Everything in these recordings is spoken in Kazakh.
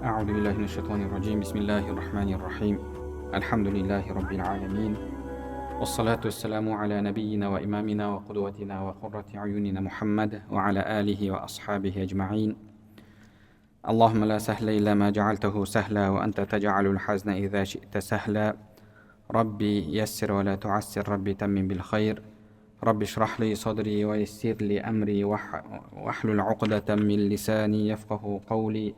أعوذ بالله من الشيطان الرجيم بسم الله الرحمن الرحيم الحمد لله رب العالمين والصلاة والسلام على نبينا وإمامنا وقدوتنا وقرة عيوننا محمد وعلى آله وأصحابه أجمعين. اللهم لا سهل إلا ما جعلته سهلا وأنت تجعل الحزن إذا شئت سهلا. ربي يسر ولا تعسر، ربي تمم بالخير. ربي اشرح لي صدري ويسر لي أمري واحلل عقدة من لساني يفقه قولي.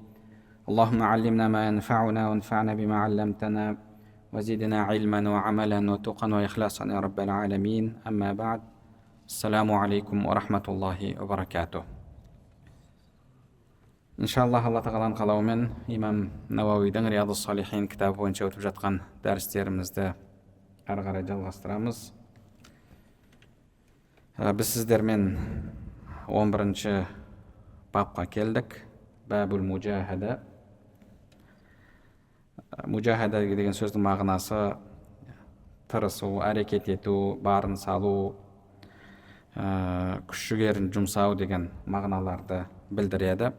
اللهم علمنا ما ينفعنا وانفعنا بما علمتنا وزدنا علما وعملا وتقا وإخلاصا يا رب العالمين. أما بعد، السلام عليكم ورحمة الله وبركاته. Иншаллах, Алла тағаланың қалауымен имам Науауидің Риядус Салихин кітабы бойынша өтіп жатқан дәрістерімізді ары қарай жалғастырамыз. Біз сіздермен 11-ші бапқа келдік. Бабул мужахада. Мужахада деген сөздің мағынасы тырысу, әрекет ету, барын салу, күш-жігерін жұмсау деген мағыналарды білдіреді.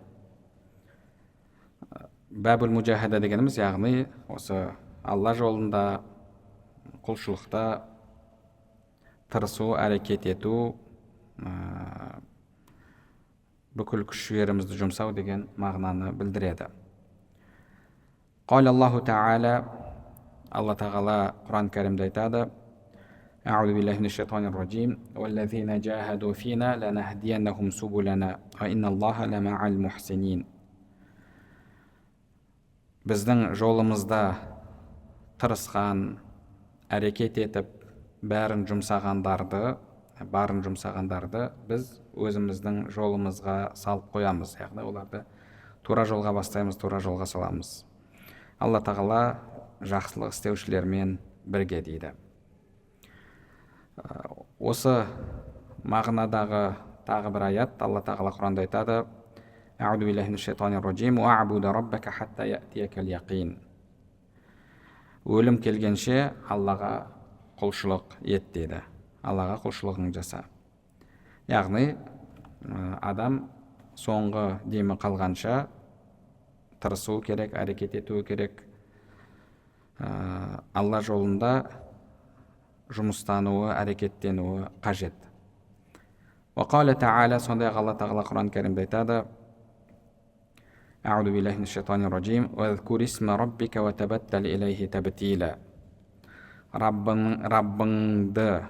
Бабул мужахада дегеніміз, яғни осы Алла жолында құлшылықта тырысу, әрекет ету, бүкіл күш-жігерімізді жұмсау деген мағынаны білдіреді. Қал Аллаху Та'ала, Алла Тағала Құран кәрімде айтады: А'уду биллахи минаш шайтанир раджим, валлазина джахаду фина ланахдияннахум субулана ва инналлаха лама'ал мухсинин. Біздің жолымызда тырысқан, әрекет етіп, барын жұмсағандарды біз өзіміздің жолымызға салып қоямыз. Яғни оларды тура жолға бастаймыз, тура жолға саламыз. Алла Тағала жақсылық істеушілермен бірге дейді. Осы мағынадағы тағы бір аят Алла Тағала Құранда айтады: А'уду биллахи минаш шайтанир раджим вa'буду раббака хатта я'тиякал яқин. Өлім келгенше Аллаға құлшылық ет дейді. Аллаға құлшылығың жаса. Яғни адам соңғы демі қалғанша тырысу керек, әрекет ету керек. Алла жолында жұмыстануы, әрекеттенуі қажет. Вақала Та'ала, сондай-ақ Алла Тағала Құран кәрімде айтады: А'уду биллахи минаш шайтанир раджим вазкур исма раббика ва табаттал илайхи табтила. Раббыңды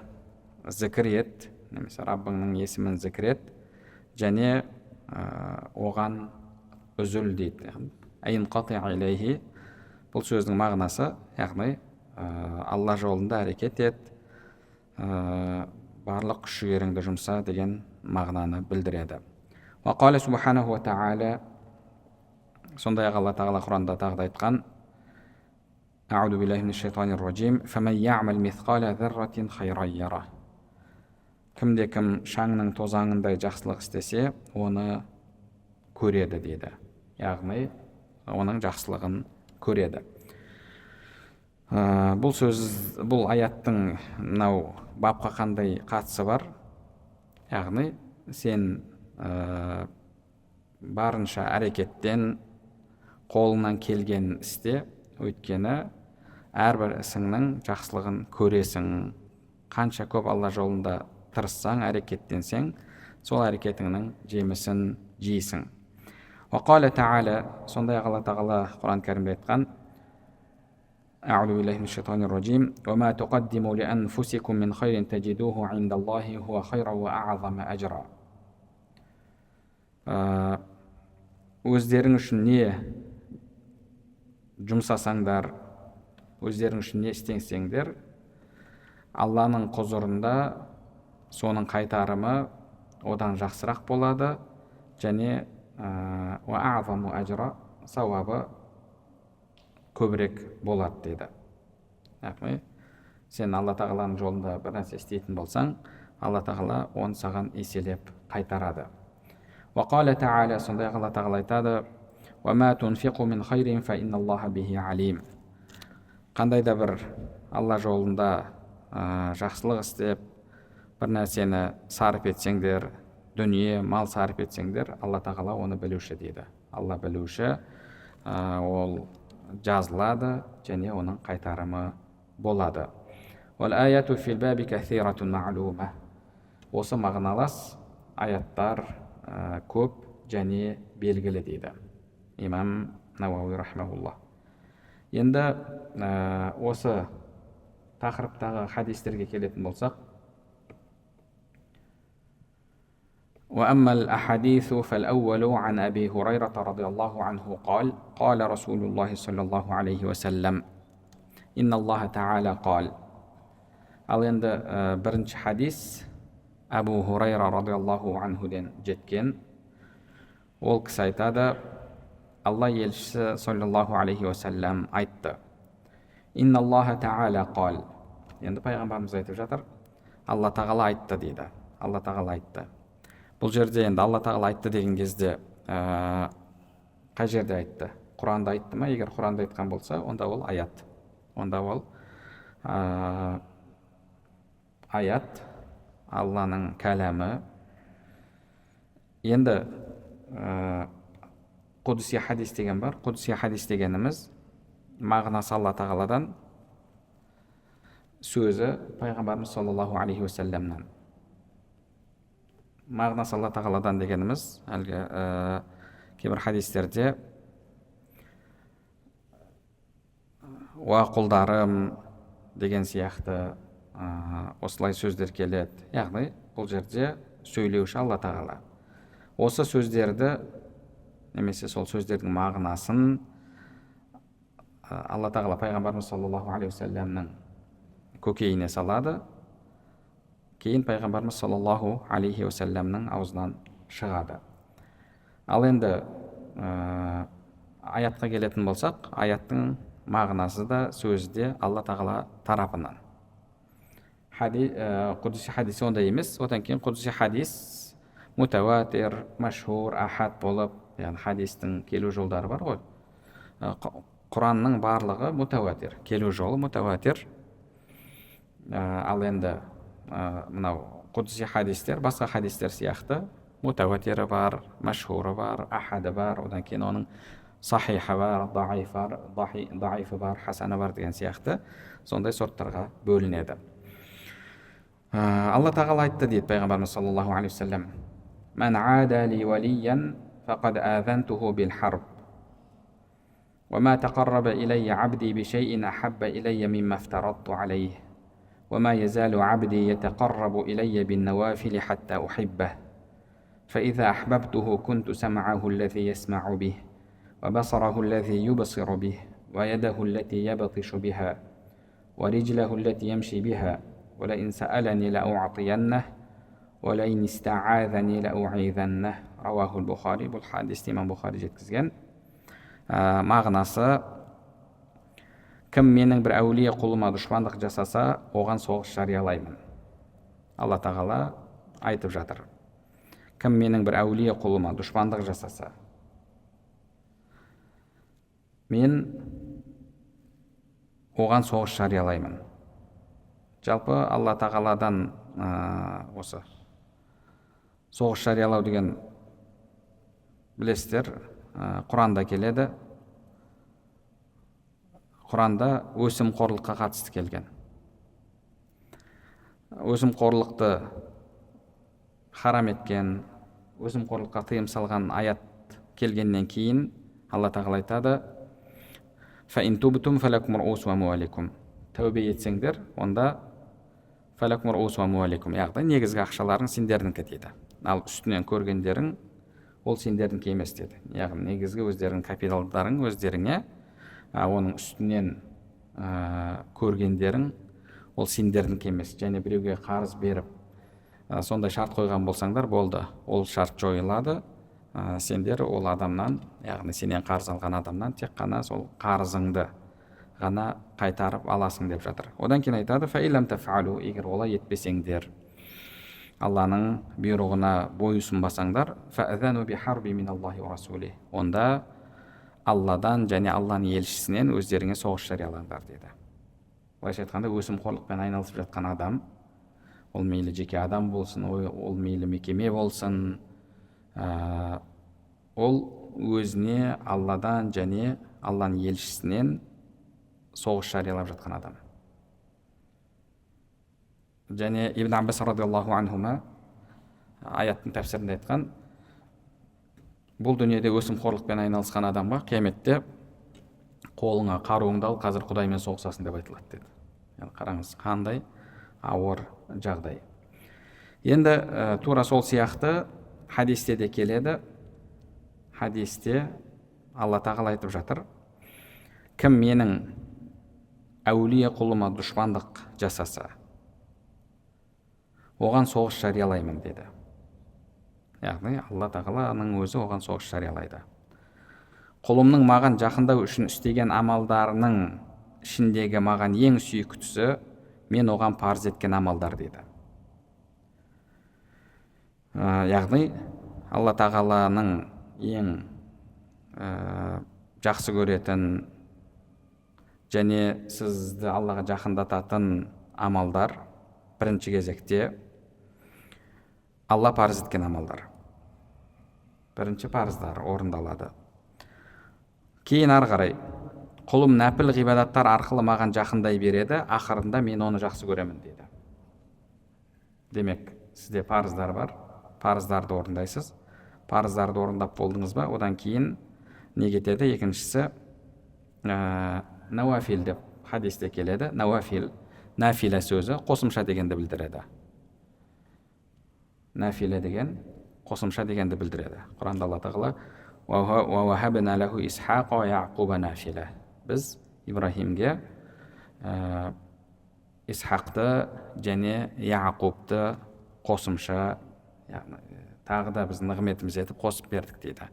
зікір ет, немесе Раббыңның есімін зікір ет, және оған үзіл дейді. Айнқати илайхи. Бұл сөздің мағынасы, яғни Алла жолында әрекет ет, барлық күш-жігеріңді жұмса деген мағынаны білдіреді. Вақала субханаху ва та'ала, сондай-ақ Алла Тағала Құранда тағы да айтқан: А'уду биллахи минаш шайтанир раджим фаман я'мал мисқала зарратин хайран яра. Кімде-кім шаңның тозаңындай жақсылық істесе, оны көреді дейді. Яғни оның жақсылығын көреді. Бұл аяттың мынау бапқа қандай қатысы бар? Яғни сен барынша әрекеттен, қолынан келген істе, өйткені әрбір ісіңнің жақсылығын көресің. Қанша көп Алла жолында тырыссаң, әрекеттенсең, сол әрекетіңнің жемісін жейсің. Вақала Та'ала, сондай-ақ Алла Тағала Құран кәрімде айтқан: А'уду биллахи минаш шайтанир раджим ва ма туқаддиму ли анфусикум мин хайрин таджидуху индаллахи хуа хайран ва а'зама ажра. Өздерің үшін не жұмсасаңдар, өздерің үшін не істеңсеңдер, Алланың құзырында соның қайтарымы одан жақсырақ болады, және ва а'заму ажра, сауабы көбірек болады дейді. Яғни сен Алла Тағаланың жолында бір нәрсе істейтін болсаң, Алла Тағала оны саған еселеп қайтарады. Вақала Та'ала, сондай-ақ Алла Тағала айтады: ва ма тунфиқу мин хайрин фа инналлаха бихи алим. Қандай да бір Алла жолында жақсылық істеп, бір нәрсені сарып етсеңдер, дүние, мал сарып етсеңдер, Алла Тағала оны білуші дейді. Алла білуші, ол жазылады және оның қайтарымы болады. Вал-аяту фил баби касиратун ма'лума. Осы мағыналас аяттар көп және белгілі дейді имам Науауи рахмаулла. Енді осы тақырыптағы хадистерге келетін болсақ, وأما الأحاديث فالأول عن أبي هريرة رضي الله عنه قال قال رسول الله صلى الله عليه وسلم إن الله تعالى قال. Ал енді бірінші хадис Абу Хурайра радиаллаху анхуден жеткен. Ол кісі айтады, Алла елшісі саллаллаху алейхи уассалам айтты. Инна Аллаха та'ала қал. Енді пайғамбарымыз айтып жатыр, Алла тағала айтты дейді. Алла тағала айтты. Бұл жерде енді Алла тағала айтты деген кезде қай жерде айтты? Құранда айтты ма? Егер Құранда айтқан болса, онда ол аят. Онда ол аят, Алланың кәләмі. Енді құдси хадис деген бар. Құдси хадис дегеніміз мағынасы Алла тағаладан, сөзі пайғамбарымыз саллаллаху алейхи уассаламнан. Мағынасы Алла тағаладан дегеніміз әлгі кейбір хадистерде уа құлдарым деген сияқты осылай сөздер келеді. Яғни бұл жерде сөйлеуші Алла тағала. Осы сөздерді немесе сол сөздердің мағынасын Алла тағала пайғамбарымыз саллаллаху алейхи уассаламның көкейіне салады. Кейін пайғамбарымыз саллаллаху алейхи уассаламның аузынан шығады. Ал енді аятқа келетін болсақ, аяттың мағынасы да сөзі де Алла тағала тарапынан. Құдси хадис ондай емес. Одан кейін құдси хадис мутаватир, машхур, ахад болып, яғни хадистің келу жолдары бар ғой. Құранның барлығы мутаватир, келу жолы мутаватир. Ал енді мынау құдси хадистер басқа хадистер сияқты мутаватирі бар, машхуры бар, ахады бар, одан кейін оның сахихы бар, даифы бар, хасаны бар деген сияқты сондай сорттарға бөлінеді. Алла тағала айтты дейді пайғамбарымыз саллаллаху алейхи уассалам: "Ман ада ли валиян фақад азантуху бил харб. Ва ма тақарраба илайя абди би шайин ахабба илайя мимма афтарадту алейх. وما يزال عبدي يتقرب إلي بالنوافل حتى أحبه فإذا أحببته كنت سمعه الذي يسمع به وبصره الذي يبصر به ويده التي يبطش بها ورجله التي يمشي بها ولئن سألني لأعطينه ولئن استعاذني لأعيذنه." رواه البخاري. Бұл хадисті имам Бухари жеткізген. Мағынасы: кім менің бір әулие құлыма дұшпандық жасаса, оған соғыс жариялаймын. Алла тағала айтып жатыр. Кім менің бір әулие құлыма дұшпандық жасаса, мен оған соғыс жариялаймын. Жалпы Алла тағаладан осы соғыс жариялау деген білесіздер, Құранда келеді. Құранда өсімқорлыққа қатысты келген. Өсімқорлықты харам еткен, өсімқорлыққа тыйым салған аят келгеннен кейін Алла тағала айтады: "Фаин тубтум фалакум руусу амуаликум." Тәубе етсеңдер, онда фалакум руусу амуаликум, яғни негізгі ақшаларың сендердікі дейді. Ал үстінен көргендерің ол сендердікі емес деді. Яғни негізгі өздерінің капиталдарың өздеріңе, оның үстінен көргендерің ол сендердікі емес. Және біреуге қарыз беріп сондай шарт қойған болсаңдар, болды, ол шарт жойылады. Сендер ол адамнан, яғни сенен қарыз алған адамнан тек қана сол қарызыңды ғана қайтарып аласың деп жатыр. Одан кейін айтады: "Фаилам тафалу", егер олай етпесеңдер, Алланың бұйрығына бойұсынбасаңдар, фаазану бихарби миналлахи ва расулих, онда Алладан және Алланың елшісінен өздеріңе соғыс жариялаңдар деді. Былайша айтқанда, өсімқорлықпен айналысып жатқан адам, ол мейлі жеке адам болсын, ол мейлі мекеме болсын, ол өзіне Алладан және Алланың елшісінен соғыс жариялап жатқан адам. Және Ибн Аббас радиаллаху анхума аяттың тәпсірінде айтқан, бұл дүниеде өсімқорлықпен айналысқан адамға қияметте қолыңа қаруыңды ал, қазір Құдаймен соғысасың деп айтылады деді. Yani қараңыз, қандай ауыр жағдай. Енді тура сол сияқты хадисте де келеді. Хадисте Алла тағала айтып жатыр: кім менің әулие құлыма дұшпандық жасаса, оған соғыс жариялаймын деді. Яғни Алла тағаланың өзі оған соғыс жариялайды. Құлымның маған жақындау үшін істеген амалдарының ішіндегі маған ең сүйіктісі мен оған парыз еткен амалдар дейді. Яғни Алла тағаланың ең жақсы көретін және сізді Аллаға жақындататын амалдар бірінші кезекте Алла парыз еткен амалдар. Бірінші парыздар орындалады. Кейін ары қарай құлым нәпіл ғибадаттар арқылы маған жақындай береді, ақырында мен оны жақсы көремін дейді. Демек, сізде парыздар бар, парыздарды орындайсыз. Парыздарды орындап болдыңыз ба, одан кейін не кетеді? Екіншісі науафил деп хадисте келеді. Науафил, нафила сөзі қосымша дегенді білдіреді. Нафила деген қосымша дегенді білдіреді. Құранда Алла тағала وَوَهَبْنَا لَهُ إِسْحَاقَ وَيَعْقُوبَ نَافِلَةً. Біз Ибрахимге Исхақты және Яқубты қосымша, тағы да біз нығметіміз етіп қосып бердік дейді.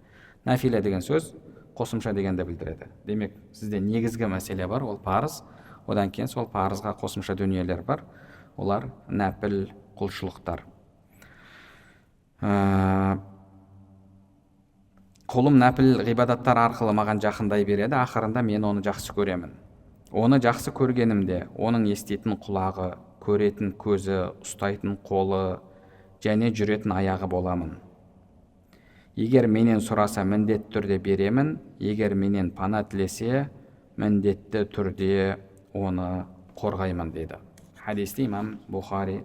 Нафила деген сөз қосымша дегенді білдіреді. Демек, сізде негізгі мәселе бар, ол парыз. Одан кейін сол парызға қосымша дүниелер бар. Олар нәпіл құлшылықтар. Құлым нәпіл ғибадаттар арқылы маған жақындай береді, ақырында мен оны жақсы көремін. Оны жақсы көргенімде, оның еститін құлағы, көретін көзі, ұстайтын қолы және жүретін аяғы боламын. Егер менен сұраса, міндетті түрде беремін, егер менен пана тілесе, міндетті түрде оны қорғаймын деді. Хадисті имам Бухари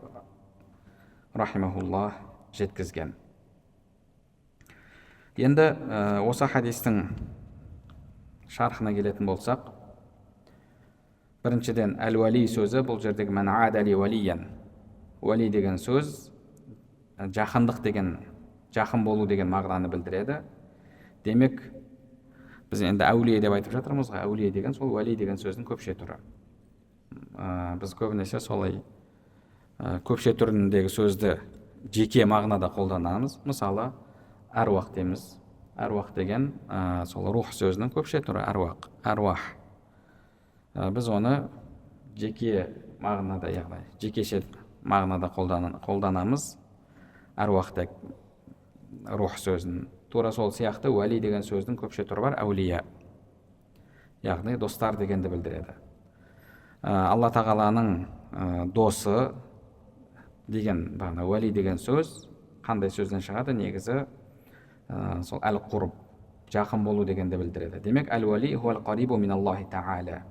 рахимахуллах жеткізген. Енді осы хадистің шархына келетін болсақ, біріншіден әл-уәли сөзі, бұл жердегі мән адали уәлиян. Уәли деген сөз жақындық деген, жақын болу деген мағынаны білдіреді. Демек, біз енді әулие деп айтып жатырмыз ғой, әулие деген сол уәли деген сөздің көпше түрі. Біз көбінесе солай көпше түріндегі сөзді жеке мағынада қолданамыз. Мысалы, әруақ дейміз. Әруақ деген сол рух сөзінің көпше түрі, әруах. Біз оны жеке мағынада, яғни жекеше мағынада қолданамыз. Әруақ рух сөзін. Тура сол сияқты уәли деген сөздің көпше түрі бар, әулия. Яғни достар дегенді білдіреді. Алла тағаланың досы деген, уәли деген сөз қандай сөзден шығады? Негізі сол әл-құрб, жақын болу дегенді білдіреді. Демек, әл-уәли хуәл қарибу миналлахи та'ала.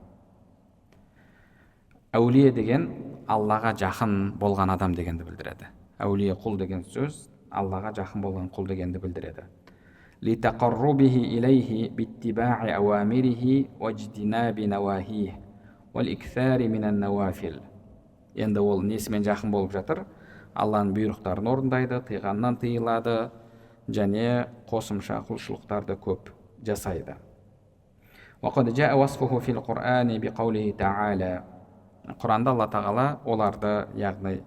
Әулие деген Аллаға жақын болған адам дегенді білдіреді. Әулие құл деген сөз Аллаға жақын болған құл дегенді білдіреді. لِتَقَرُّبِهِ إِلَيْهِ بِاتِّبَاعِ أَوَامِرِهِ وَاجْتِنَابِ نَوَاهِيهِ وَالْإِكْثَارِ مِنَ النَّوَافِلِ. Енді ол несімен жақын болып жатыр? Алланың бұйрықтарын орындайды, тыйғаннан тыйылады және қосымша құлшылықтарды көп жасайды. وَقَدْ جَاءَ وَصْفُهُ فِي الْقُرْآنِ بِقَوْلِهِ تَعَالَى. Құранда Алла тағала оларды, яғни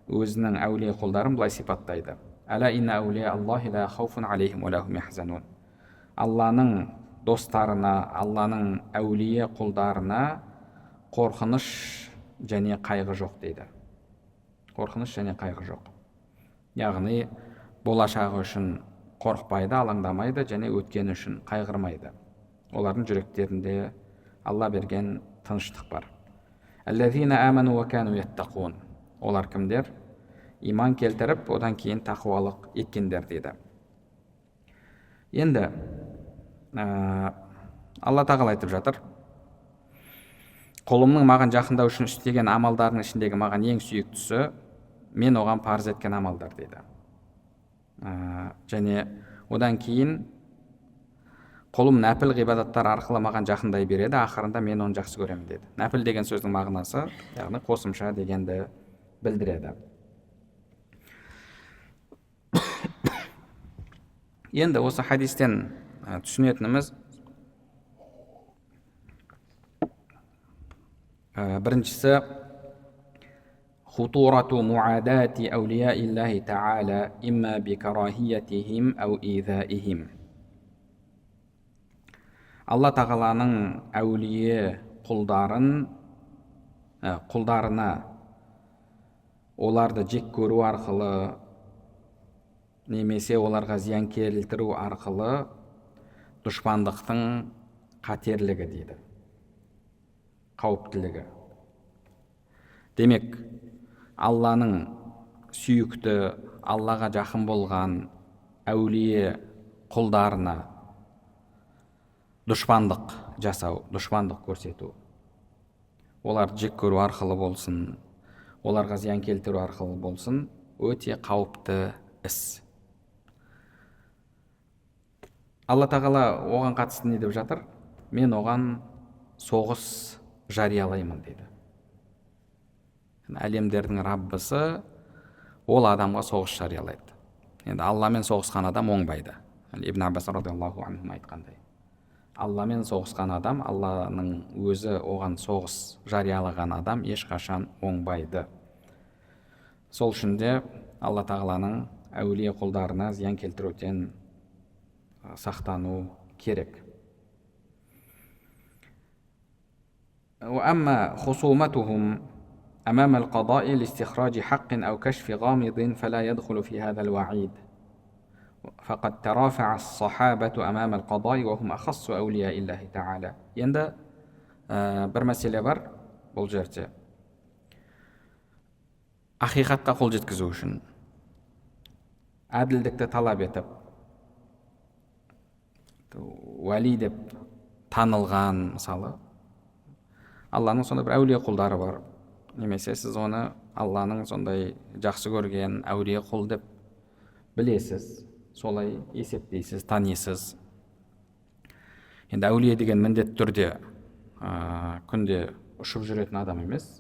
өзінің әулие құлдарын былай сипаттайды. Әла инна әулие Аллахи ла хауфун алейхим ва ла хум яхзанун. Алланың достарына, Алланың әулие құлдарына қорқыныш және қайғы жоқ дейді. Қорқыныш және қайғы жоқ. Яғни болашағы үшін қорқпайды, алаңдамайды және өткені үшін қайғырмайды. Олардың жүректерінде Алла берген тыныштық бар. Әллазина аману ва кану яттақун. Олар кімдер? Иман келтіріп, одан кейін тақуалық еткендер дейді. Енді Алла тағала айтып жатыр: құлымның маған жақындау үшін істеген амалдарының ішіндегі маған ең сүйіктісі мен оған парыз еткен амалдар дейді. Және одан кейін құлым нәпіл ғибадаттар арқылы маған жақындай береді, ақырында мен оны жақсы көремін деді. Нәпіл деген сөздің мағынасы, яғни қосымша дегенді білдіреді. Енді осы хадистен түсінетініміз, біріншісі, хутурату муадати аулия иллахи та'ала имма би карахиятихим ау изаихим. Алла тағаланың әулие құлдарына оларды жек көру арқылы немесе оларға зиян келтіру арқылы дұшпандықтың қатерлігі дейді, қауіптілігі. Демек, Алланың сүйікті, Аллаға жақын болған әулие құлдарына дұшпандық жасау, дұшпандық көрсету, олар жек көру арқылы болсын, оларға зиян келтіру арқылы болсын, өте қауіпті іс. Алла тағала оған қатысты не деп жатыр? Мен оған соғыс жариялаймын дейді. Әлемдердің Раббысы ол адамға соғыс жариялайды. Енді Алламен соғысқан адам оңбайды. Ибн Аббас радиаллаху анху айтқандай. Алламен соғысқан адам, Алланың өзі оған соғыс жариялаған адам ешқашан оңбайды. Сол үшін де Алла тағаланың әулие құлдарына зиян келтіруден сақтану керек. وأما خصومتهم أمام القضاء لاستخراج حق أو كشف غامض فلا يدخل في هذا الوعيد فقد ترافع الصحابة أمام القضاء وهم أخص أولياء الله تعالى. Енді бір мәселе бар бұл жерде. Ақиқатқа қол жеткізу үшін, әділдікті талап етіп, уәли деп танылған, мысалы, Алланың сондай бір әулие құлдары бар, немесе сіз оны Алланың сондай жақсы көрген әулие құл деп білесіз, солай есептейсіз, танисыз. Енді әулие деген міндетті түрде күнде ұшып жүретін адам емес,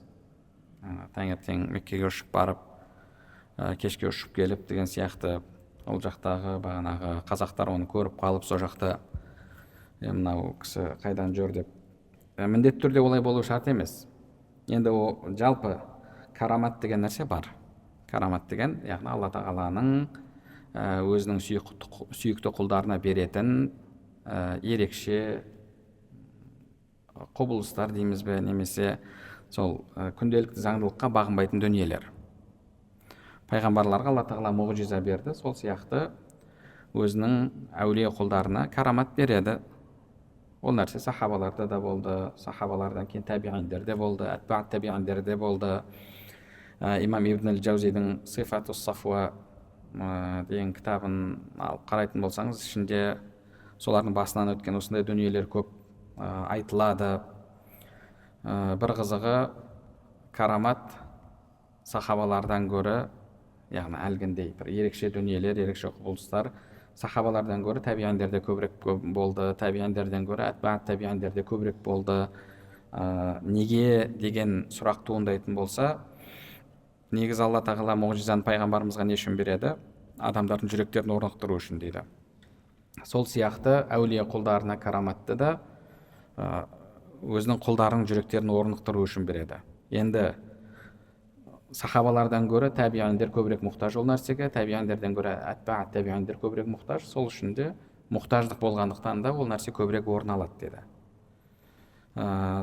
таңертең Меккеге ұшып барып, кешке ұшып келіп деген сияқты, ол жақтағы бағанағы қазақтар оны көріп қалып, сол жақта мынау кісі қайдан жүр деп, міндетті түрде олай болу шарт емес. Енді ол жалпы карамат деген нәрсе бар. Карамат деген, яғни Алла тағаланың өзінің сүйікті құлдарына беретін ерекше құбылыстар дейміз бе, немесе сол күнделікті заңдылыққа бағынбайтын дүниелер. Пайғамбарларға Алла тағала мұғжиза берді, сол сияқты өзінің әулие құлдарына карамат береді. Ол нәрсе сахабаларда да болды, сахабалардан кейін табиғиндерде болды, әтбаъ табиғиндерде болды. Имам Ибн ал-Джаузидің Сифатус Сафуа деген кітабын алып қарайтын болсаңыз, ішінде солардың басынан өткен осындай дүниелер көп айтылады. Бір қызығы, карамат сахабалардан гөрі, яғни әлгіндей бір ерекше дүниелер, ерекше құбылыстар сахабалардан гөрі табиғиндерде көбірек болды, табиғиндерден гөрі әтбаъ табиғиндерде көбірек болды. Неге деген сұрақ туындайтын болса, негізі Алла тағала мұғжизаны пайғамбарымызға не үшін береді? Адамдардың жүректерін орнықтыру үшін дейді. Сол сияқты әулие құлдарына караматты да өзінің құлдарының жүректерін орнықтыру үшін береді. Енді сахабалардан гөрі табиғиндер көбірек мұқтаж ол нәрсеге, табиғиндерден гөрі әтбаъ табиғиндер көбірек мұқтаж, сол үшін де мұқтаждық болғандықтан да ол нәрсе көбірек орын алады деді.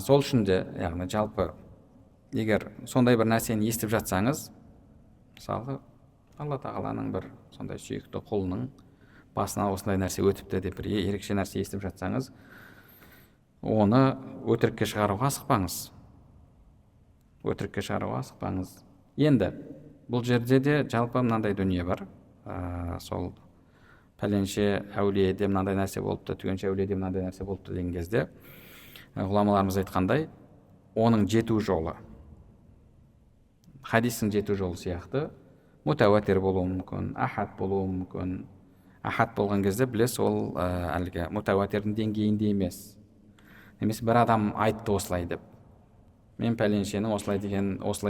Сол үшін де, яғни жалпы, егер сондай бір нәрсені естіп жатсаңыз, мысалы, Алла тағаланың бір сондай сүйікті құлының басына осындай нәрсе өтіпті деп бір ерекше нәрсе естіп жатсаңыз, оны өтірікке шығаруға асықпаңыз. Өтірікке шығаруға асықпаңыз. Енді бұл жерде де жалпы мынандай дүние бар. Сол пәленше әулиеде мынандай нәрсе болыпты, түгенше әулиеде мынандай нәрсе болыпты деген кезде ғұламаларымыз айтқандай, оның жету жолы, хадистің жету жолы сияқты мутауатир болуы мүмкін, ахад болуы мүмкін. Ахад болған кезде білесіз, ол әлгі мутауатирдің деңгейінде емес. Немесе бір адам айтты осылай деп, мен пәленшенің осылай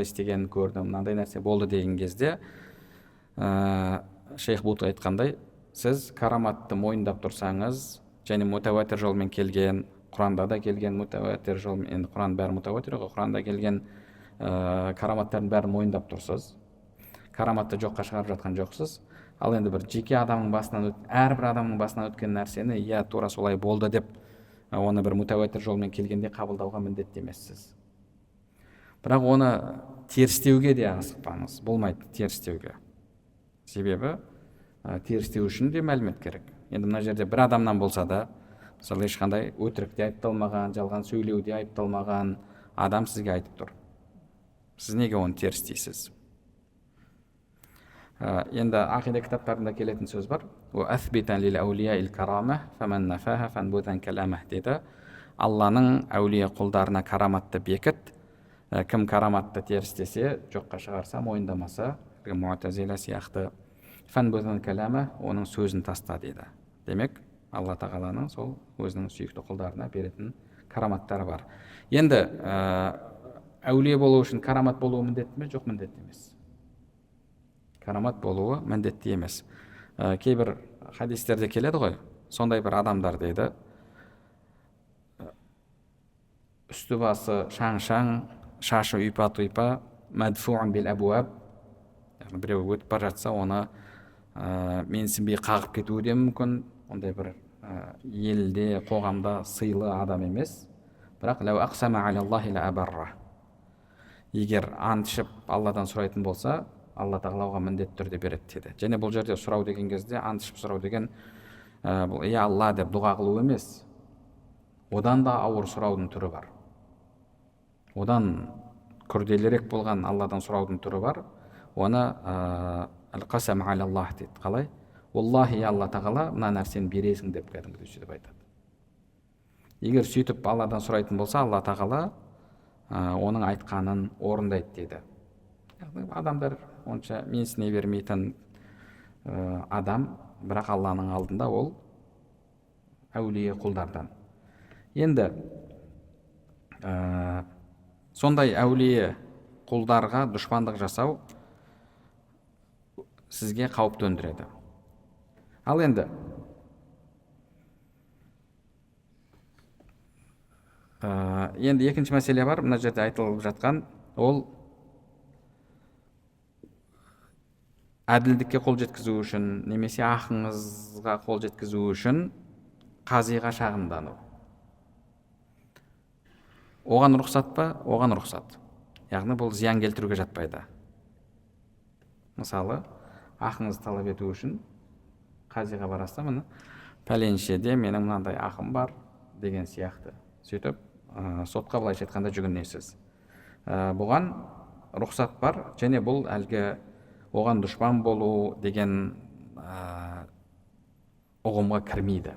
істегенін көрдім, мынандай нәрсе болды деген кезде шейх Бут айтқандай, сіз караматты мойындап тұрсаңыз және мутауатир жолмен келген, Құранда да келген мутауатир жолмен, енді Құран бәрі мутауатир ғой, Құранда келген караматтардың бәрін мойындап тұрсыз, караматты жоққа шығарып жатқан жоқсыз. Ал енді бір жеке адамның басынан әрбір адамның басынан өткен нәрсені иә тура солай болды деп оны бір мутауатир жолмен келгенде қабылдауға міндетті емессіз. Бірақ оны терістеуге де асықпаңыз, болмайды терістеуге. Себебі терістеу үшін де мәлімет керек. Енді мына жерде бір адамнан болса да, мысалы ешқандай өтірікте айыпталмаған, жалған сөйлеуде айыпталмаған адам сізге айтып тұр. Сіз неге оны терістейсіз? Енді ақида кітаптарында келетін сөз бар. Деді, Алланың әулие құлдарына караматты бекіт, кім караматты терістесе, жоққа шығарса, мойындамаса, Муътазила сияқты, оның сөзін таста дейді. Демек, Алла тағаланың сол өзінің сүйікті құлдарына беретін караматтары бар. Енді әулие болу үшін карамат болуы міндетті ме? Жоқ, міндетті емес. Карамат болуы міндетті емес. Кейбір хадистерде келеді ғой, сондай бір адамдар дейді, үсті басы шаң-шаң, шашы ұйпа-тұйпа, мәдфуън бил абуаб, біреу өтіп бара жатса, оны менсінбей қағып кетуі де мүмкін. Ондай бір елде, қоғамда сыйлы адам емес. Бірақ ләу ақсама алаллахи ла абарра. Егер ант ішіп Алладан сұрайтын болса, Алла тағалаға міндетті түрде береді деді. Және бұл жерде сұрау деген кезде, ант ішіп сұрау деген я Алла деп дұға қылу емес. Одан да ауыр сұраудың түрі бар. Одан күрделірек болған Алладан сұраудың түрі бар. Оны әл-қасам алаллах дейді. Қалай? Аллахи, Алла тағала мына нәрсені бересің деп кәдімгідей сөйтіп айтады. Егер сөйтіп Алладан сұрайтын болса, Алла тағала оның айтқанын орындайды дейді. Адамдар онша менсіне бермейтін адам, бірақ Алланың алдында ол әулие құлдардан. Енді сондай әулие құлдарға дұшпандық жасау сізге қауіп төндіреді. Ал енді екінші мәселе бар, мына жерде айтылып жатқан, ол әділдікке қол жеткізу үшін, немесе ақыңызға қол жеткізу үшін қазиға шағымдану. Оған рұқсат па? Оған рұқсат. Яғни бұл зиян келтіруге жатпайды. Мысалы, ақыңызды талап ету үшін қазиға барасыз, міне пәленшеде менің мынандай ақым бар деген сияқты. Сөйтіп, сотқа былайша айтқанда жүгінесіз. Бұған рұқсат бар, және бұл әлгі оған дұшпан болу деген ұғымға кірмейді.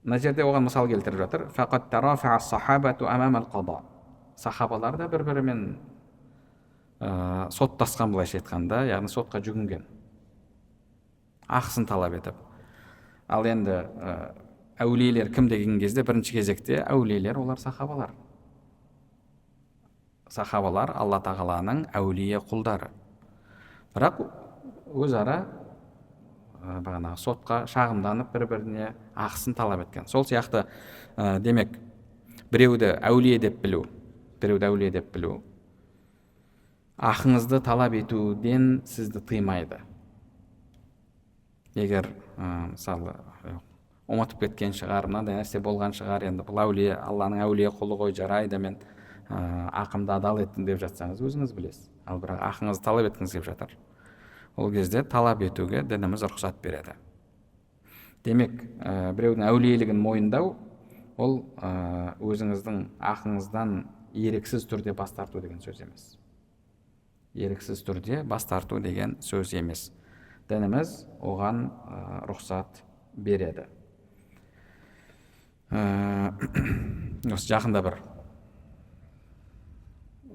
Мына жерде оған мысал келтіріп жатыр. Фақат тарафа ас-сахабату амама ал-қада. Сахабалар да бір-бірімен соттасқан, былайша айтқанда, яғни сотқа жүгінген, ақысын талап етіп. Ал енді әулиелер кім деген кезде, бірінші кезекте әулиелер олар сахабалар. Сахабалар Алла тағаланың әулие құлдары. Бірақ өзара бағана сотқа шағымданып бір-біріне ақысын талап еткен. Сол сияқты демек біреуді әулие деп білу, ақыңызды талап етуден сізді тыймайды. Егер мысалы ұмытып кеткен шығар, мынандай нәрсе болған шығар, енді бұл әулие, Алланың әулие құлы ғой, жарайды, мен ақымды адал еттім деп жатсаңыз, өзіңіз білесіз. Ал бірақ ақыңызды талап еткіңіз келіп жатыр. Ол кезде талап етуге дініміз рұқсат береді. Демек, біреудің әулиелігін мойындау, ол өзіңіздің ақыңыздан еріксіз түрде бас тарту деген сөз емес. Еріксіз түрде бас тарту деген сөз емес. дініміз оған рұқсат береді. Осы жақында бір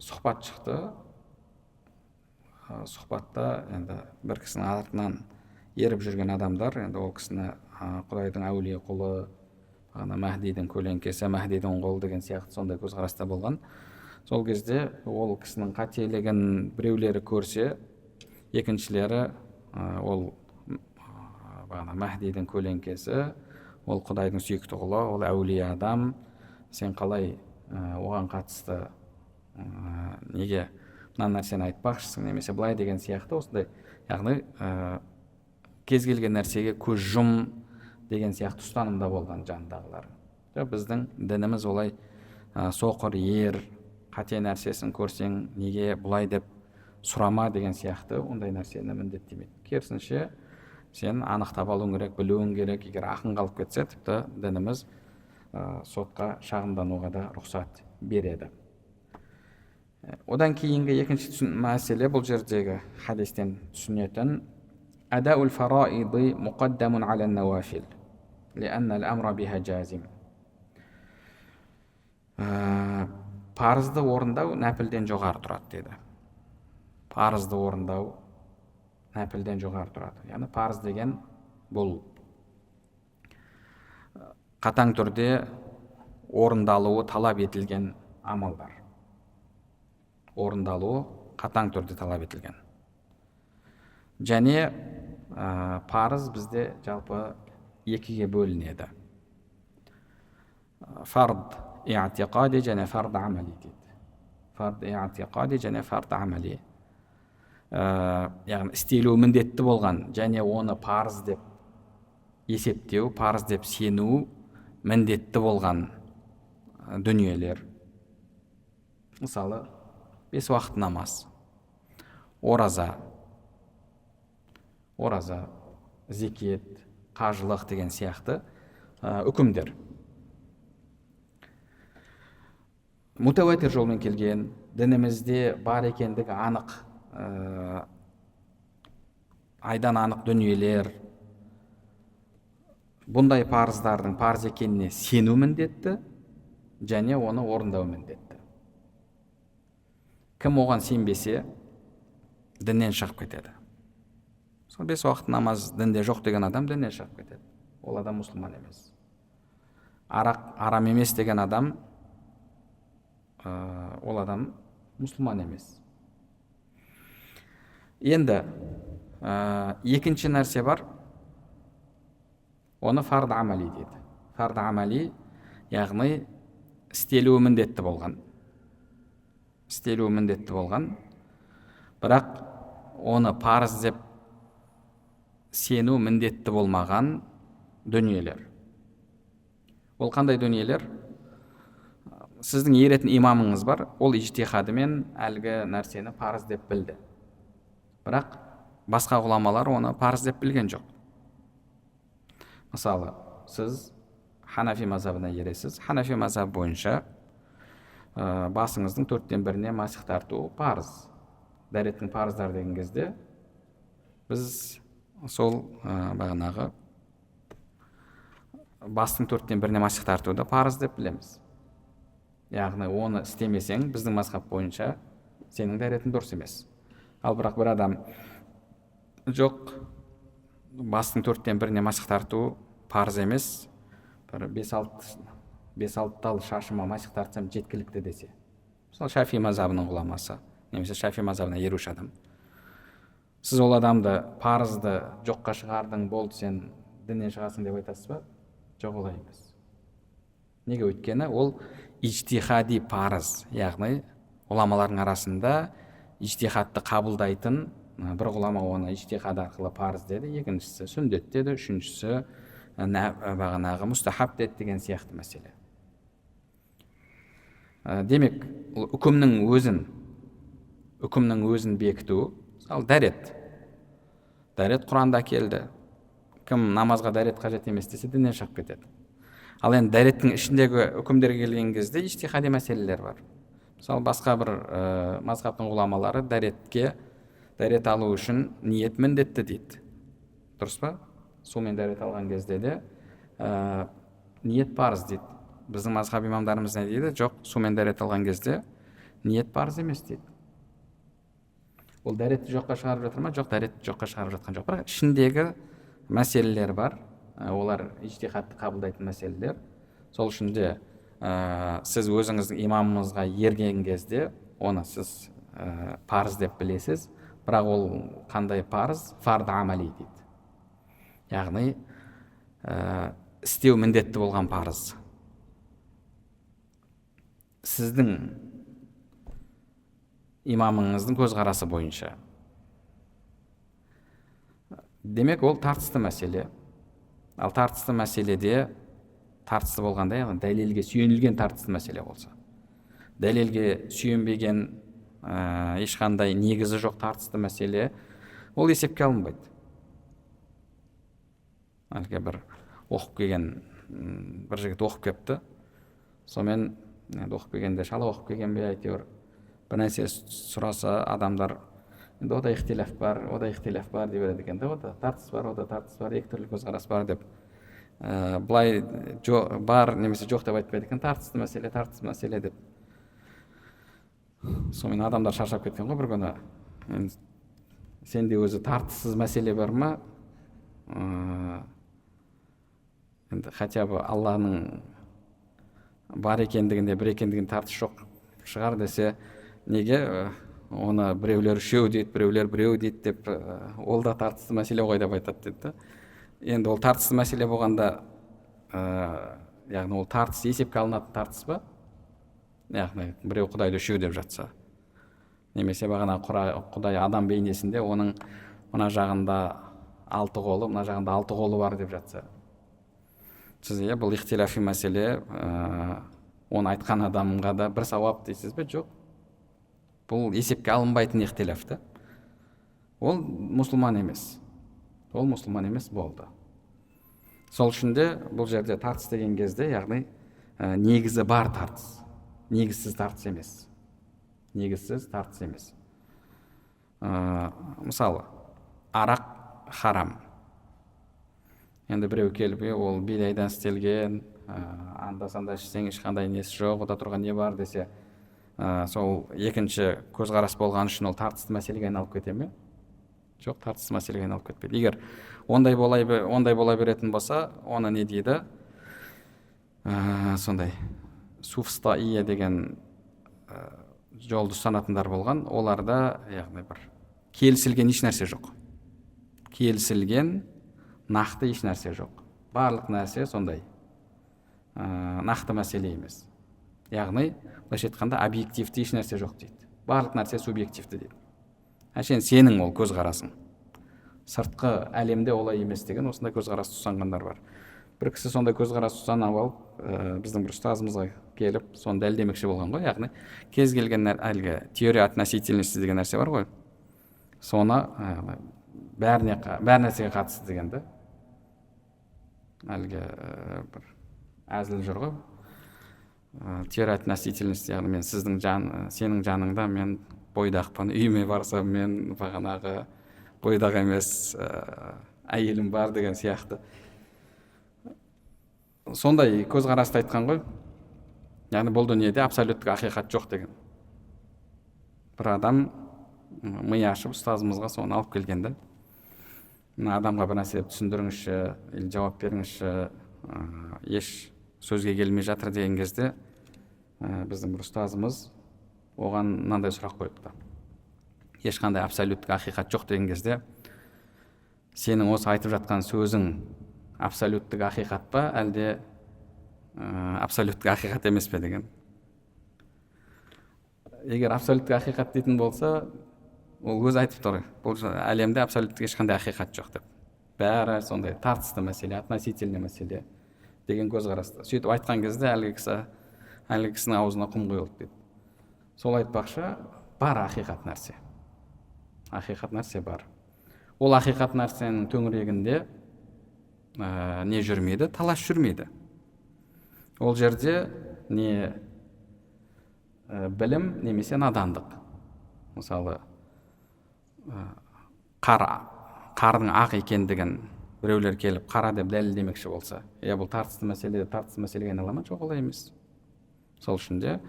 сұхбат шықты. Сұхбатта енді бір кісінің артынан еріп жүрген адамдар, енді ол кісіні Құдайдың әулие құлы, Мәхдидің көлеңкесі, Мәхдидің қолы деген сияқты сондай көзқараста болған. Сол кезде ол кісінің қателігін біреулері көрсе, екіншілері ол Мәхдидің көлеңкесі, ол Құдайдың сүйікті құлы, ол әулие адам, сен қалай оған қатысты неге мына нәрсені айтпақшысың, немесе былай деген сияқты осындай, яғни кез келген нәрсеге көз жұм деген сияқты ұстанымда болған жанындағылар. Біздің дініміз олай соқыр ер, қате нәрсесін көрсең неге бұлай деп сұрама деген сияқты ондай нәрсені міндеттемейді. Керісінше сен анықтап алуың керек, білуің керек. Егер ақын қалып кетсе, тіпті дініміз сотқа шағымдануға да рұқсат береді. Одан кейінгі екінші мәселе, бұл жердегі хадистен түсінетін әдәул фараиды мұқаддамун аля науафил лианна ал-амра биха жазим. Парызды орындау нәпілден жоғары тұрады деді. Парызды орындау нәпілден жоғары тұрады. Яғни парыз деген бұл қатаң түрде орындалуы талап етілген амалдар. Орындалуы қатаң түрде талап етілген. Және парыз бізде жалпы екіге бөлінеді. Фард иътиқади және фард амали дейді. Фард иътиқади және фард амали. Яғни істелуі міндетті болған және оны парыз деп есептеу, парыз деп сену міндетті болған дүниелер. Мысалы, 5 уақыт намаз, ораза, зекет, қажылық деген сияқты үкімдер. Мутауатир жолмен келген, дінімізде бар екендігі анық, айдан анық дүниелер. Бұндай парыздардың парыз екеніне сену міндетті және оны орындау міндетті. Кім оған сенбесе, діннен шығып кетеді. 5 уақыт намаз дінде жоқ деген адам діннен шығып кетеді. Ол адам мұсылман емес. Арам емес деген адам, ол адам мұсылман емес. Енді екінші нәрсе бар, оны фард амали дейді. Фард амали, яғни істелуі міндетті болған. Істелуі міндетті болған, бірақ оны парыз деп сену міндетті болмаған дүниелер. Ол қандай дүниелер? Сіздің еретін имамыңыз бар, ол ижтихадымен әлгі нәрсені парыз деп білді. Бірақ басқа ғұламалар оны парыз деп білген жоқ. Мысалы, сіз Ханафи мазабына ересіз. Ханафи мазабы бойынша басыңыздың 1/4 масих тарту парыз. Дәреттің парыздар деген кезде біз сол бағанағы бастың 1/4 масих тартуды парыз деп білеміз. Яғни оны істемесең, біздің мазхаб бойынша сенің дәретің дұрыс емес. Ал бірақ бір адам жоқ, бастың 1/4 масих тарту парыз емес, бір 5-6 тал шашыма масих тартсам жеткілікті десе. Мысалы, Шафи мазабының ғұламасы, немесе Шафи мазабына еруші адам. Сіз ол адамды парызды жоққа шығардың, болды, сен діннен шығасың деп айтасыз ба? Жоқ, олай емес. Неге? Өйткені ол ижтихади парыз, яғни ғұламалардың арасында ижтихадты қабылдайтын бір ғұлама оны ижтихад арқылы парыз деді, екіншісі сүндет деді, үшіншісі бағанағы мустахаб деді деген сияқты мәселе. Демек, үкімнің өзін бекіту, ал дәрет Құранда келді. Кім намазға дәрет қажет емес десе, діннен шығып кетеді. Ал енді дәреттің ішіндегі үкімдерге келген кезде ижтихади мәселелер бар. Мысалы, басқа бір мазхабтың ғұламалары дәрет алу үшін ниет міндетті дейді. дұрыс па? Сумен дәрет алған кезде де ниет парыз дейді. Біздің мазхаб имамдарымыз не дейді? Жоқ, сумен дәрет алған кезде ниет парыз емес дейді. Ол дәретті жоққа шығарып жатыр ма? Жоқ, дәретті жоққа шығарып жатқан жоқ. Бірақ ішіндегі мәселелер бар. Олар ижтихадты қабылдайтын мәселелер. Сол үшін де сіз өзіңіздің имамыңызға ерген кезде оны сіз парыз деп білесіз. Бірақ ол қандай парыз? Фарды амали дейді. Яғни істеу міндетті болған парыз. Сіздің имамыңыздың көзқарасы бойынша. Демек, ол тартысты мәселе. Ал тартысты мәселеде, тартысты болғанда, яғни дәлелге сүйенілген тартысты мәселе болса. Дәлелге сүйенбеген ешқандай негізі жоқ тартысты мәселе, ол есепке алынбайды. Әлгі бір оқып келген, бір жігіт оқып кепті. Сонымен оқып келгенде, шала оқып келген бе, әйтеуір бір нәрсе сұраса адамдар, енді ода ихтилаф бар деп береді екен. Ода тартыс бар, екі түрлі көзқарас бар деп. Былай бар немесе жоқ деп айтпайды екен, тартысты мәселе деп. Сонымен адамдар шаршап кеткен ғой бір күні. Сенде өзі тартыссыз мәселе бар ма? Енді хотя бы Алланың бар екендігінде, бір екендігінде тартыс жоқ шығар десе, неге оны біреулер үшеу дейді, біреулер біреу дейді деп, ол да тартысты мәселе ғой деп айтады деді. Енді ол тартысты мәселе болғанда, яғни ол тартыс есепке алынатын тартыс ба? Яғни біреу Құдайды үшеу деп жатса, немесе бағана Құдай адам бейнесінде оның мына жағында 6 қолы, мына жағында 6 қолы бар деп жатса, сіз бұл ихтилафи мәселе, оны айтқан адамға да бір сауап дейсіз бе? Жоқ. Бұл есепке алынбайтын ихтилафты. Ол мұсылман емес. Болды. Сол үшін де бұл жерде тартыс деген кезде, яғни негізі бар тартыс. Негізсіз тартыс емес. Мысалы, арақ харам. Енді біреу келіп, ол бидайдан істелген, анда-санда ішсең ешқандай несі жоқ, ода тұрған не бар десе, сол екінші көзқарас болған үшін ол тартысты мәселеге айналып кете ме? Жоқ, тартысты мәселеге айналып кетпейді. Егер ондай бола беретін болса, оны не дейді? Сондай суфстаия деген жолды ұстанатындар болған. Оларда, яғни бір келісілген еш нәрсе жоқ. Келісілген нақты еш нәрсе жоқ. Барлық нәрсе сондай нақты мәселе емес. Яғни, былайша айтқанда, объективті еш нәрсе жоқ дейді. Барлық нәрсе субъективті дейді. Әшейін сенің ол көзқарасың. Сыртқы әлемде олай емес деген осындай көзқарас ұстанғандар бар. Бір кісі сондай көзқарас ұстанып алып, біздің бір ұстазымызға келіп, соны дәлелдемекші болған ғой. Яғни, кез келген әлгі теория относительности деген нәрсе бар ғой. Соны бәр нәрсеге қатысты дегенді. Әлгі бір әзіл жүр ғой. Теория относительности, яғни сенің жаныңда мен бойдақпын, үйіме барсам мен бағанағы бойдақ емес әйелім бар деген сияқты. Сондай көзқарасты айтқан ғой. Яғни бұл дүниеде абсолюттік ақиқат жоқ деген. Бір адам ми ашып ұстазымызға соны алып келгенде, мына адамға бір нәрсе түсіндіріңізші, жауап беріңізші, еш сөзге келмей жатыр деген кезде, біздің бір ұстазымыз оған мынандай сұрақ қойыпты. Ешқандай абсолюттік ақиқат жоқ деген кезде, сенің осы айтып жатқан сөзің абсолюттік ақиқат па, әлде абсолюттік ақиқат емес пе деген. Егер абсолюттік ақиқат дейтін болса, ол өз айтып тұр. Бұл әлемде абсолюттік ешқандай ақиқат жоқ деп. Бәрі сондай тартысты мәселе, относительный мәселе деген көзқарасты. Сөйтіп айтқан кезде әлгі кісінің аузына құм құйылды дейді. Сол айтпақшы, бар ақиқат нәрсе. Ақиқат нәрсе бар. Ол ақиқат нәрсенің төңірегінде не жүрмейді? Талас жүрмейді. Ол жерде не білім немесе надандық. Мысалы, қардың ақ екендігін біреулер келіп қара деп дәлелдемекші болса, бұл тартысты мәселеге айнала ма? Жоқ, олай емес. Сол үшін де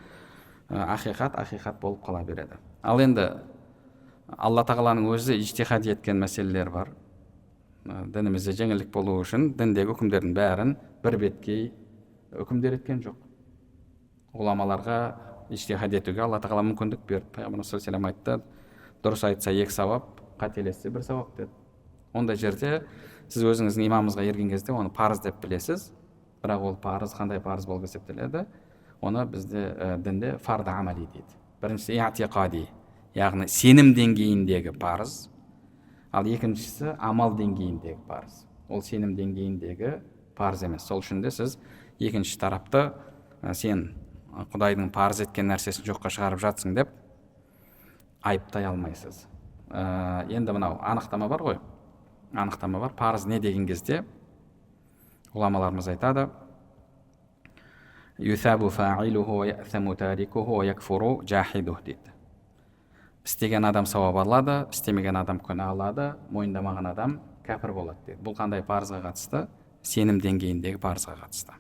ақиқат болып қала береді. Ал енді Алла тағаланың өзі ижтихад еткен мәселелер бар. Дінімізде жеңілдік болу үшін діндегі үкімдердің бәрін бір беткей үкімдер еткен жоқ. Ғұламаларға ижтихад етуге Алла тағала мүмкіндік берді. Пайғамбарымыз саллаллаху алейхи вассалам айтты, дұрыс айтса 2 сауап, қателессе 1 сауап деді. Ондай жерде сіз өзіңіздің имамыңызға ерген кезде оны парыз деп білесіз, бірақ ол парыз қандай парыз болып есептеледі? Оны бізде дінде фарды амали дейді. Біріншісі иътиқади, яғни сенім деңгейіндегі парыз, ал екіншісі амал деңгейіндегі парыз. Ол сенім деңгейіндегі парыз емес. Сол үшін де сіз екінші тарапты сен Құдайдың парыз еткен нәрсесін жоққа шығарып жатсың деп айыптай алмайсыз. Енді мынау анықтама бар ғой. Анықтама бар. Парыз не деген кезде ғұламаларымыз айтады: юсабу фаилуху ва ясаму тарикуху ва якфуру жахидух дейді. Істеген адам сауап алады, істемеген адам күнә алады, мойындамаған адам кәпір болады дейді. Бұл қандай парызға қатысты? Сенім деңгейіндегі парызға қатысты.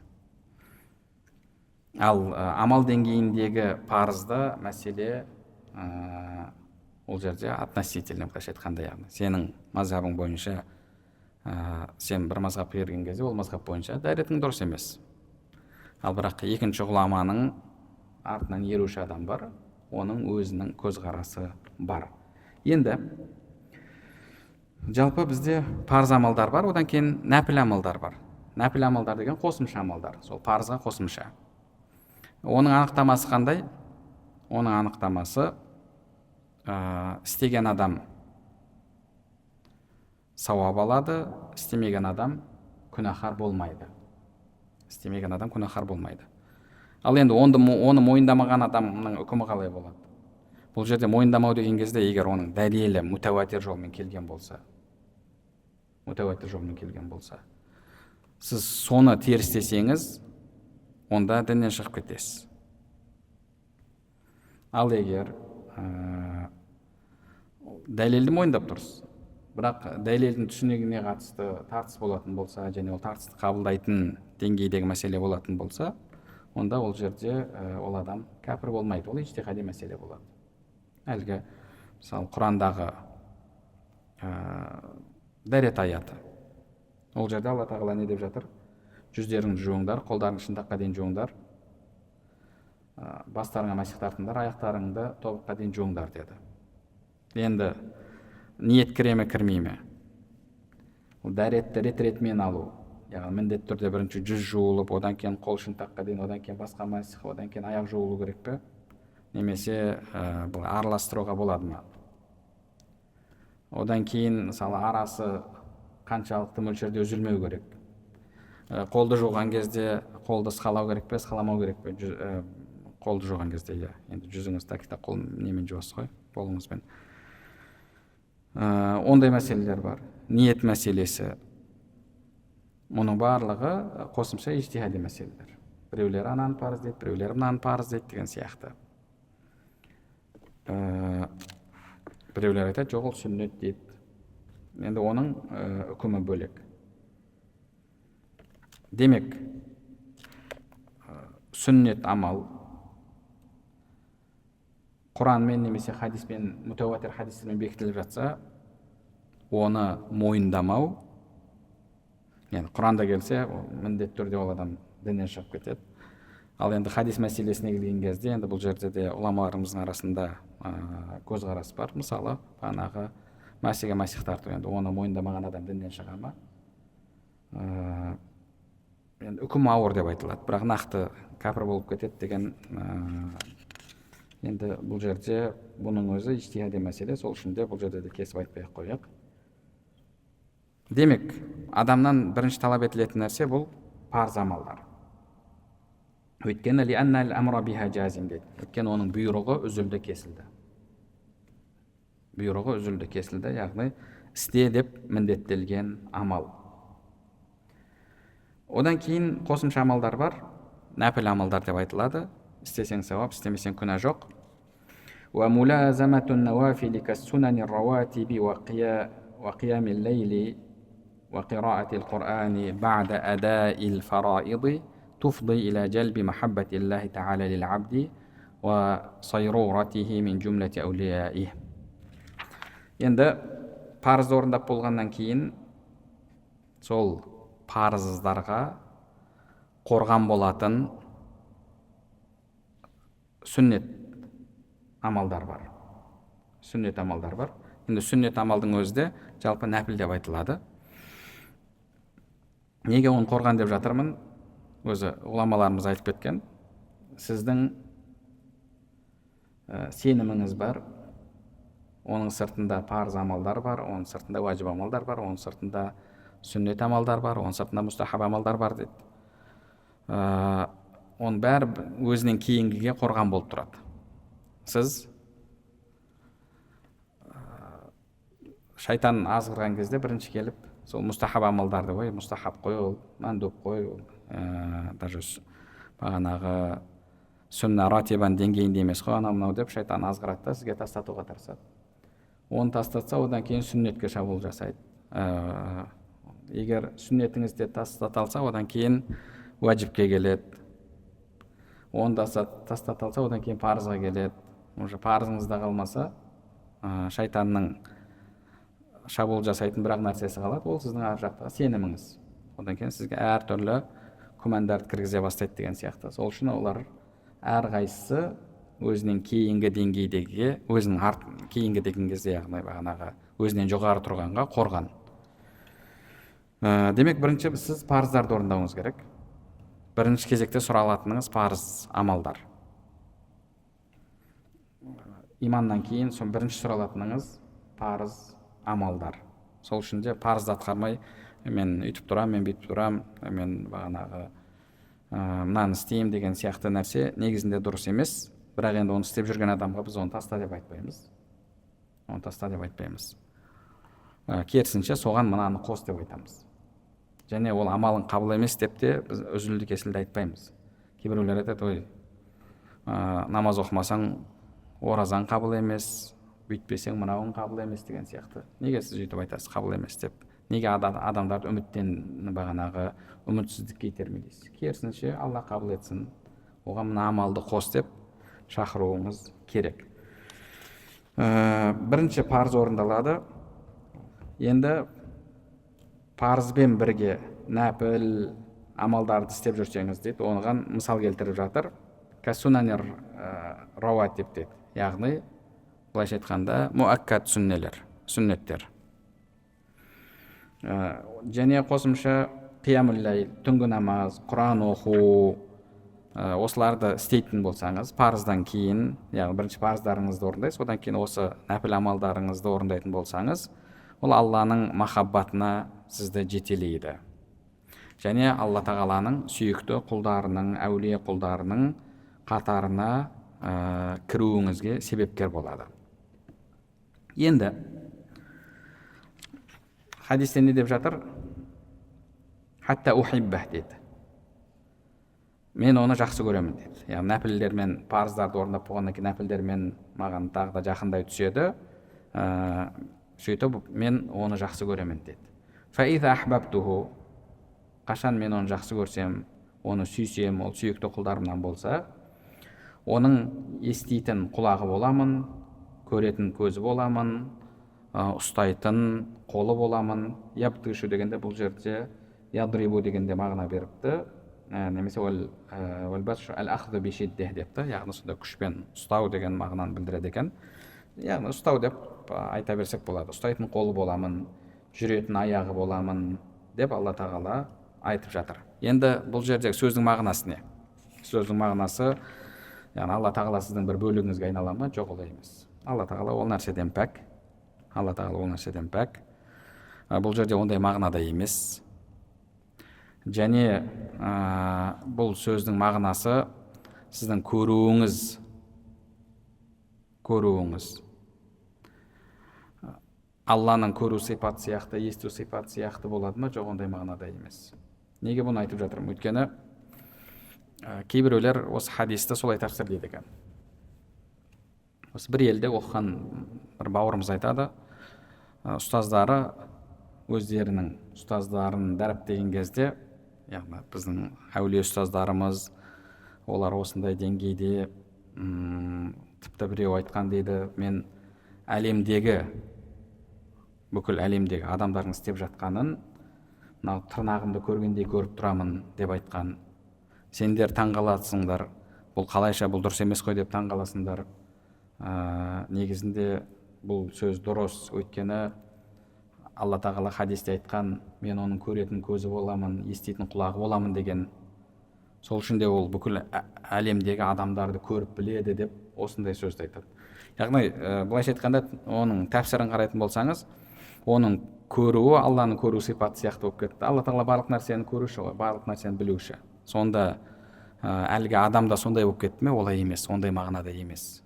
Ал амал деңгейіндегі парызда мәселе ол жерде относительно, былайша айтқанда, яғни сенің мазхабың бойынша сен бір мазхабқа ерген кезде ол мазхаб бойынша дәретің дұрыс емес. Ал бірақ екінші ғұламаның артынан еруші адам бар, оның өзінің көзқарасы бар. Енді жалпы бізде парыз амалдар бар, одан кейін нәпіл амалдар бар. Нәпіл амалдар деген қосымша амалдар, сол парызға қосымша. Оның анықтамасы қандай? Оның анықтамасы істеген адам сауап алады, істемеген адам күнәһар болмайды. Істемеген адам күнәһар болмайды. Ал енді оны мойындамаған адамның үкімі қалай болады? Бұл жерде мойындамау деген кезде, егер оның дәлелі мутауатир жолмен келген болса, сіз соны терістесеңіз, онда діннен шығып кетесіз. Ал егер дәлелді мойындап тұрсыз, бірақ дәлелдің түсінігіне қатысты тартыс болатын болса, және ол тартысты қабылдайтын деңгейдегі мәселе болатын болса, онда ол жерде ол адам кәпір болмайды, ол ижтихади мәселе болады. Әлгі мысалы Құрандағы дәрет аяты, ол жерде Алла тағала не деп жатыр? Жүздеріңді жуыңдар, қолдарың шынтаққа дейін жуыңдар, бастарыңа мәсіх тартыңдар, аяқтарыңды тобыққа дейін жуыңдар деді. Енді ниет кіре ме, кірмей ме? Дәретті рет-ретмен алу, яғни міндетті түрде бірінші жүз жуылып, одан кейін қол шынтаққа дейін, одан кейін басқа мәсіх, одан кейін аяқ жуылу керек пе? Немесе араластыруға болады ма? Одан кейін мысалы арасы қаншалықты мөлшерде үзілмеу керек? Қолды жуған кезде қолды сқалау керек пе, сқаламау керек пе? Қолды жуған кезде, енді жүзіңіз тәкіта қол немен жуасыз ғой, қолыңызбен. Ондай мәселелер бар. Ниет мәселесі. Оның барлығы қосымша ижтихади мәселелер. Біреулер ананы парыз дейді, біреулер мынаны парыз дейді деген сияқты. Біреулер айтады, жоқ, ол сүннет дейді. Енді оның үкімі бөлек. Демек, сүннет амал Құранмен немесе хадиспен, мутауатир хадистермен бекітіліп жатса, оны мойындамау, yani Құранда келсе, міндетті түрде ол адам діннен шығып кетеді. Ал енді хадис мәселесіне келген кезде, енді бұл жерде де ғұламаларымыздың арасында көзқарас бар. Мысалы, бағанағы мәсіге мәсіх тарту, енді оны мойындамаған адам діннен шыға ма? Енді үкім ауыр деп айтылады, бірақ нақты кәпір болып кетеді деген енді бұл жерде бұның өзі ижтихади мәселе, сол үшін де бұл жерде де кесіп айтпай-ақ қояйық. Демек, адамнан бірінші талап етілетін нәрсе бұл парыз амалдар. Өйткені оның бұйрығы үзілді кесілді. Яғни істе деп міндеттелген амал. Одан кейін қосымша амалдар бар, нәпіл амалдар деп айтылады. Істесең сауап, істемесең күнә жоқ. وقيام الليل وقراءة القرآن بعد أداء الفرائض تفضي إلى جلب محبة الله تعالى للعبد وصيرورته من جملة أوليائه. Енді парыз орындап болғаннан кейін сол парыздарға қорған болатын сүннет амалдар бар. Сүннет амалдар бар. Енді сүннет амалдың өзі де жалпы нәпіл деп айтылады. Неге оны қорған деп жатырмын? Өзі ғұламаларымыз айтып кеткен. Сіздің сеніміңіз бар, оның сыртында парыз амалдар бар, оның сыртында уәжіп амалдар бар, оның сыртында сүннет амалдар бар, оның сыртында мұстахаб амалдар бар дейді. Оның бәрі өзінен кейінгіге қорған болып тұрады. Сіз шайтан азғырған кезде бірінші келіп, сол мұстахаб амалдарды, ой, мұстахаб қой ол, мандуб қой ол, даже бағанағы сүнна ратибан деңгейінде емес қой, анау мынау деп шайтан азғырады да сізге тастатуға тырысады. Оны тастатса, одан кейін сүннетке шабуыл жасайды. Егер сүннетіңізді тастата алса, одан кейін уәжіпке келеді. Оны тастата алса, одан кейін парызға келеді. Уже парызыңызда қалмаса, шайтанның шабуыл жасайтын бірақ нәрсесі қалады, ол сіздің ар жақтағы сеніміңіз. Одан кейін сізге әртүрлі күмәндарды кіргізе бастайды деген сияқты. Сол үшін олар әрқайсысы өзінен кейінгі деңгейдегі, өзінің кейінгі деген кезде, яғни бағанағы өзінен жоғары тұрғанға қорған. Демек, бірінші сіз парыздарды орындауыңыз керек. Бірінші кезекте сұралатыныңыз парыз амалдар. Иманнан кейін сон бірінші сұралатыныңыз парыз амалдар. Сол үшін де парызды атқармай, мен үйтіп тұрам, мен бүйтіп тұрам, мен бағанағы мынаны істеймін деген сияқты нәрсе негізінде дұрыс емес. Бірақ енді оны істеп жүрген адамға біз оны таста деп айтпаймыз. Оны таста деп айтпаймыз. Керісінше соған мынаны қос деп айтамыз. Және ол амалың қабыл емес деп те біз үзілді кесілді айтпаймыз. Кейбіреулер айтады, ой, намаз оқымасаң оразаң қабыл емес, бүйтпесең мынауың қабыл емес деген сияқты. Неге сіз өйтіп айтасыз қабыл емес деп? Неге адамдарды бағанағы үмітсіздікке итермелейсіз? Керісінше Алла қабыл етсін, оған мына амалды қос деп шақыруыңыз керек. Бірінші парыз орындалады. Енді парызбен бірге нәпіл амалдарды істеп жүрсеңіз дейді, оған мысал келтіріп жатыр. Касунанир рауатиб дейді. Яғни, былайша айтқанда, муаккад сүннеттер. Және қосымша қиямул ләйл, түнгі намаз, Құран оқу, осыларды істейтін болсаңыз, парыздан кейін, яғни бірінші парыздарыңызды орындайсыз, одан кейін осы нәпіл амалдарыңызды орындайтын болсаңыз, ол Алланың махаббатына сізді жетелейді. Және Алла тағаланың сүйікті құлдарының, әулие құлдарының қатарына кіруіңізге себепкер болады. Енді хадисте не деп жатыр? Хатта ухиббах дейді. Мен оны жақсы көремін дейді. Яғни нәпілдермен, парыздарды орындап болғаннан кейін нәпілдермен маған тағы да жақындай түседі. Сөйтіп мен оны жақсы көремін дейді. Фаиза ахбабтуху, қашан мен оны жақсы көрсем, оны сүйсем, ол сүйікті құлдарымнан болса, оның еститін құлағы боламын, көретін көзі боламын, ұстайтын қолы боламын. Ябтышу дегенде бұл жерде ядрибу дегенде мағына беріпті. Немесе әл-ахзу бишидде депті. Яғни сонда күшпен ұстау деген мағынаны білдіреді екен. Яғни ұстау деп айта берсек болады. Ұстайтын қолы боламын, жүретін аяғы боламын деп Алла тағала айтып жатыр. Енді бұл жердегі сөздің мағынасы не? Сөздің мағынасы, яғни Алла тағала сіздің бір бөлігіңізге айнала ма? Жоқ, олай емес. Алла тағала ол нәрседен пәк. Алла тағала ол нәрседен пәк. Бұл жерде ондай мағынада емес. Және бұл сөздің мағынасы сіздің көруіңіз. Алланың көру сипаты сияқты, есту сипаты сияқты болады ма? Жоқ, ондай мағынада емес. Неге бұны айтып жатырмын? Өйткені кейбіреулер осы хадисті солай тәпсір дейді екен. Осы бір елде оқыған бір бауырымыз айтады, ұстаздары өздерінің ұстаздарын дәріптеген кезде, яғни біздің әулие ұстаздарымыз, олар осындай деңгейде, тіпті біреу айтқан дейді, мен бүкіл әлемдегі адамдардың істеп жатқанын мынау тырнағымды көргендей көріп тұрамын деп айтқан. Сендер таңғаласыңдар, бұл қалайша, бұл дұрыс емес қой деп таңғаласыңдар. Негізінде бұл сөз дұрыс, өйткені Алла тағала хадисте айтқан, мен оның көретін көзі боламын, еститін құлағы боламын деген. Сол үшін де ол бүкіл әлемдегі адамдарды көріп біледі деп осындай сөзді айтады. Яғни былайша айтқанда, оның тәпсірін қарайтын болсаңыз, оның көруі Алланы көру сипаты сияқты болып кетті. Алла тағала барлық нәрсені көруші, барлық нәрсені білуші. Сонда әлгі адамда сондай болып кетті ме? Олай емес, ондай мағынада емес.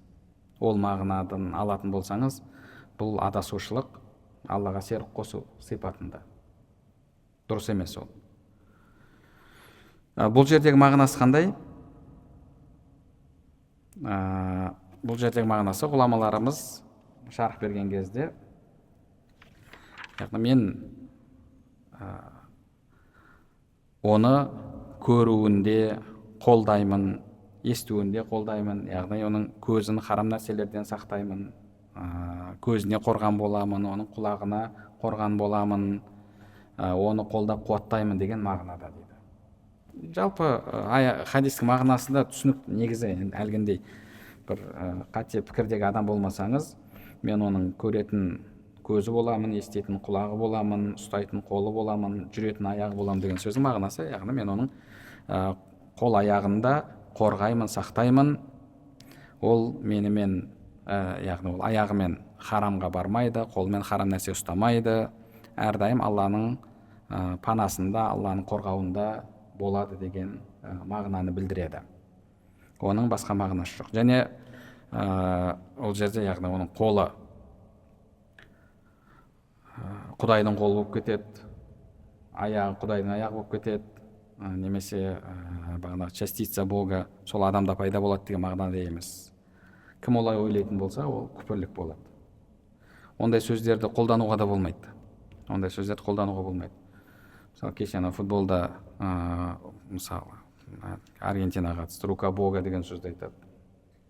Ол мағынадан алатын болсаңыз, бұл адасушылық, Аллаға серік қосу сипатында. Дұрыс емес ол. Бұл жердегі мағынасы қандай? Бұл жердегі мағынасы ғұламаларымыз шарх берген кезде, мен оны көруінде қолдаймын, естуінде қолдаймын, яғни оның көзін харам нәрселерден сақтаймын, көзіне қорған боламын, оның құлағына қорған боламын, оны қолдап қуаттаймын деген мағынада дейді. Жалпы хадистің мағынасы да түсінік. Негізі әлгіндей бір қате пікірдегі адам болмасаңыз, мен оның көретін көзі боламын, еститін құлағы боламын, ұстайтын қолы боламын, жүретін аяғы боламын деген сөздің мағынасы, яғни мен оның қол аяғында қорғаймын, сақтаймын. Ол менімен, яғни ол аяғымен харамға бармайды, қолмен харам нәрсе ұстамайды, әрдайым Алланың панасында, Алланың қорғауында болады деген мағынаны білдіреді. Оның басқа мағынасы жоқ. Және ол жерде, яғни оның қолы Құдайдың қолы болып кетеді, аяғы Құдайдың аяғы болып кетеді, немесе бағанағы частица Бога сол адамда пайда болады деген мағынада емес. Кім олай ойлайтын болса, ол күпірлік болады. Ондай сөздерді қолдануға да болмайды. Мысалы, кеше футболда, мысалы, Аргентинаға қатысты рука Бога деген сөзді айтады.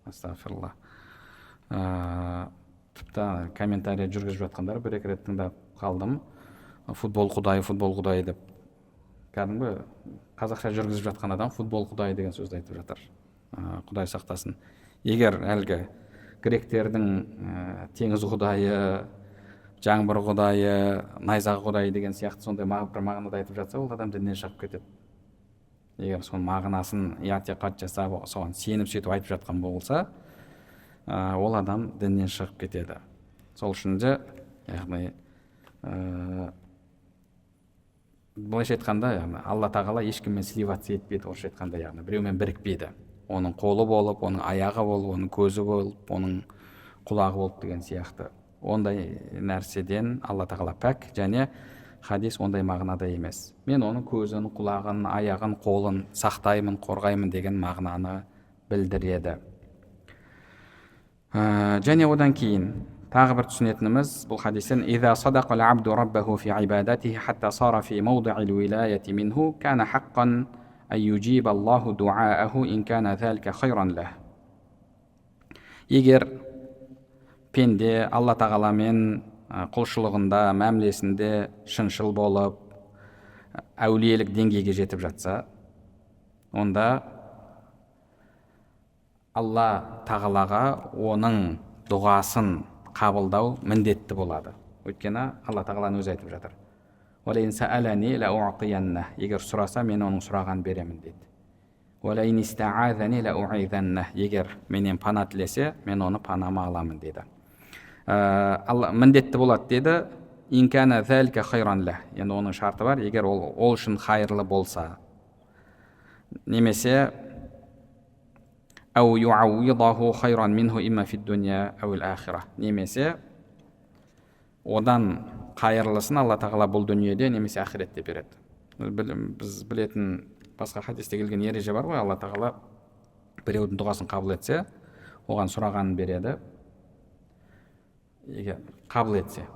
Астағфирулла. Тіпті комментария жүргізіп жатқандар бір-екі рет тыңдап қалдым. Футбол құдай деп. Кәдімгі қазақша жүргізіп жатқан адам футбол құдай деген сөзді айтып жатыр. Құдай сақтасын. Егер әлгі гректердің теңіз құдайы, жаңбыр құдайы, найзағы құдайы деген сияқты сондай бір мағынада айтып жатса, ол адам діннен шығып кетеді. Егер соның мағынасын иатиқат жасап, соған сеніп сөйтіп айтып жатқан болса, ол адам діннен шығып кетеді. Сол үшін де, яғни былайша айтқанда, Алла тағала ешкіммен сливаться етпейді, орысша айтқанда, яғни біреумен бірікпейді. Оның қолы болып, оның аяғы болып, оның көзі болып, оның құлағы болып деген сияқты. Ондай нәрседен Алла тағала пәк, және хадис ондай мағынада емес. Мен оның көзін, құлағын, аяғын, қолын сақтаймын, қорғаймын деген мағынаны білдіреді. Және одан кейін тағы бір түсінетініміз бұл хадистен: «Иза садақал абду раббаху фи ибадатихи хатта сара фи мawdi'ил вилаяти минху кана хаққан ан юджиба Аллаху дуааху ин кана залика хайран лах». Егер пенде Алла тағаламен құлшылығында, мәмілесінде шыншыл болып, әулиелік деңгейге жетіп жатса, онда Алла тағалаға оның дұғасын қабылдау міндетті болады. Өйткені Алла тағаланың өзі айтып жатыр: «Уәләйн сәәләни ләуътиянна». Егер сұраса, мен оның сұраған беремін дейді. «Уәләйн истаазани ләуъизанна». Егер менен пана тілесе, мен оны панама аламын дейді. Алла міндетті болады деді. «Ин кана залика хайран лах». Енді оның шарты бар, егер ол үшін хайырлы болса. Немесе «Ау юауидаху хайран минху имма фид дуния ауил ахира». Немесе одан қайырлысын Алла тағала бұл дүниеде немесе ақиретте береді. Біз білетін басқа хадисте келген ереже бар ғой, Алла тағала біреудің дұғасын қабыл етсе, оған сұрағанын береді. Егер қабыл етсе,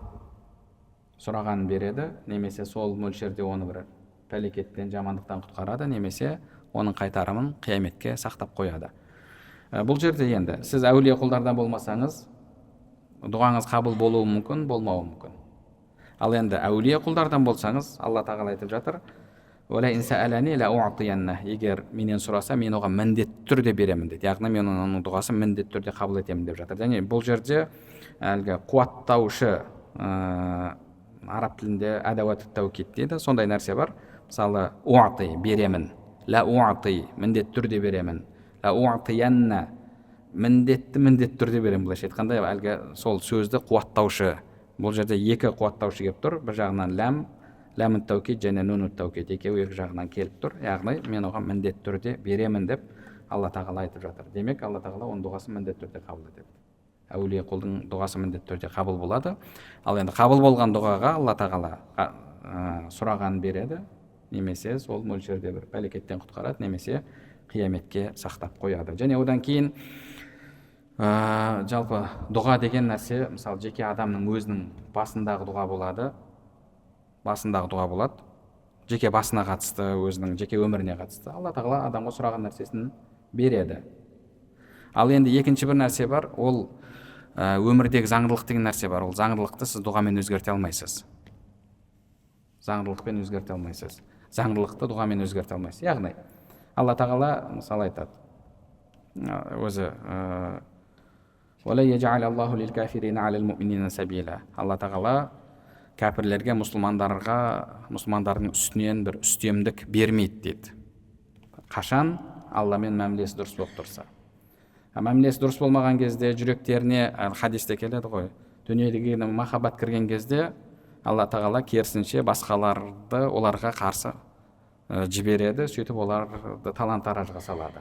сұрағанын береді, немесе сол мөлшерде оны бір пәлекеттен, жамандықтан құтқарады, немесе оның қайтарымын қияметке сақтап қояды. Бұл жерде енді сіз әулие құлдардан болмасаңыз, дұғаңыз қабыл болуы мүмкін, болмауы мүмкін. Ал енді әулие құлдардан болсаңыз, Алла тағала айтып жатыр: егер менен сұраса, мен оған міндетті түрде беремін дейді. Яғни мен оның дұғасын міндетті түрде қабыл етемін деп жатыр. Және бұл жерде әлгі қуаттаушы, араб тілінде әдауат тәукид дейді, сондай нәрсе бар. Мысалы, уати беремін, ла уати міндетті түрде беремін, ла уатиянна міндетті түрде беремін. Былайша айтқанда әлгі сол сөзді қуаттаушы. Бұл жерде екі қуаттаушы келіп тұр. Бір жағынан ләм тәукид және нун тәукид, екеуі екі жағынан келіп тұр. Яғни мен оған міндетті түрде беремін деп Алла тағала айтып жатыр. Демек, Алла тағала оның дұғасын міндетті түрде қабыл етеді. Әулие құлдың дұғасы міндетті түрде қабыл болады. Ал енді қабыл болған дұғаға Алла тағала сұрағанын береді, немесе сол мөлшерде бір пәлекеттен құтқарады, немесе қияметке сақтап қояды. Және одан кейін жалпы дұға деген нәрсе, мысалы, жеке адамның өзінің басындағы дұға болады, жеке басына қатысты, өзінің жеке өміріне қатысты. Алла тағала адамға сұраған нәрсесін береді. Ал енді екінші бір нәрсе бар, ол өмірдегі заңдылық деген нәрсе бар. Ол заңдылықты сіз дұғамен өзгерте алмайсыз. Заңдылықпен өзгерте алмайсыз. Заңдылықты дұғамен өзгерте алмайсыз. Яғни Алла тағала мысалы айтады, өзі Алла тағала кәпірлерге, мұсылмандардың үстінен бір үстемдік бермейді дейді. Қашан? Алламен мәмілесі дұрыс болып тұрса. Мәмілесі дұрыс болмаған кезде жүректеріне, хадисте келеді ғой, дүниедегі махаббат кірген кезде Алла тағала керісінше басқаларды оларға қарсы жібереді, сөйтіп оларды талан-таражға салады.